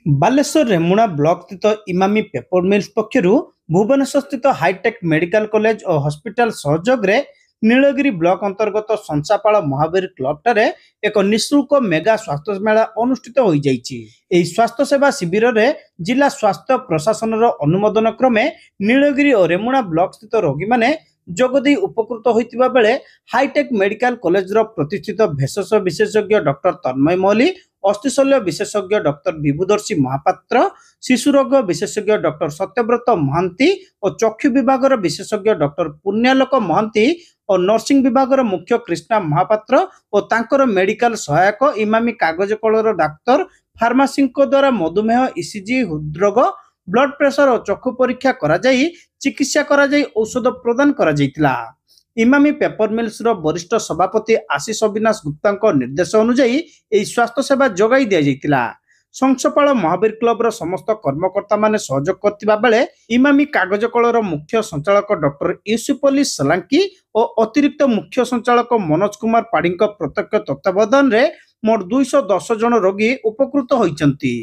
Balasore Remuna block ସ୍ଥିତ Emami paper meals ପକ୍ଷରୁ ଭୁବନେଶ୍ୱର ସ୍ଥିତ ହାଇଟେକ୍ ମେଡିକାଲ କଲେଜ ଓ ହସ୍ପିଟାଲ ସହଯୋଗରେ ନୀଳଗିରି ବ୍ଲକ ଅନ୍ତର୍ଗତ ସଂସାପାଳ ମହାବୀର କ୍ଲବଠାରେ ଏକ ନିଃଶୁଳ୍କ ମେଗା ସ୍ୱାସ୍ଥ୍ୟ ମେଳା ଅନୁଷ୍ଠିତ ହୋଇଯାଇଛି। ଏହି ସ୍ୱାସ୍ଥ୍ୟ ସେବା ଶିବିରରେ ଜିଲ୍ଲା ସ୍ୱାସ୍ଥ୍ୟ ପ୍ରଶାସନର ଅନୁମୋଦନ କ୍ରମେ ନୀଳଗିରି ଓ ରେମୁଣା ବ୍ଲକ ସ୍ଥିତ ରୋଗୀମାନେ ଯୋଗଦେଇ ଉପକୃତ ହୋଇଥିବା ବେଳେ ହାଇଟେକ୍ ମେଡିକାଲ କଲେଜର ପ୍ରତିଷ୍ଠିତ ଭେଷଜ ବିଶେଷଜ୍ଞ ଡକ୍ଟର ତନ୍ମୟ ମଲ୍ଲି, अस्थिशल्य विशेषज्ञ डॉक्टर विभुदर्शी महापात्र, शिशुरोग विशेषज्ञ डॉक्टर सत्यव्रत महांती और चक्षु विभाग विशेषज्ञ डॉक्टर पुण्यालोक महांती और नर्सिंग विभाग मुख्य कृष्णा महापात्र और तांकर मेडिकल सहायक इमामी कागज कलर डाक्तर फार्मासी द्वारा मधुमेह, ईसीजी, हृदरोग, ब्लड प्रेशर और चक्षु परीक्षा करा जाई चिकित्सा करा जाई औषध प्रदान करा जाइतिला। इमामी पेपर मिल्स वरिष्ठ सभापति आशीष अविनाश गुप्ता निर्देश अनुजाई स्वास्थ्य सेवा जोगाई दि जाइतिला। संसापाल महावीर क्लब समस्त कर्मकर्ता माने सहयोग करथिबा बेले इमामी कागज कलर मुख्य संचालक डॉक्टर यूसुफ अली सलांकी और अतिरिक्त मुख्य संचालक मनोज कुमार पाड़ी प्रत्यक्ष तत्वावधान रे मोट 210 जन रोगी उपकृत होइचंती।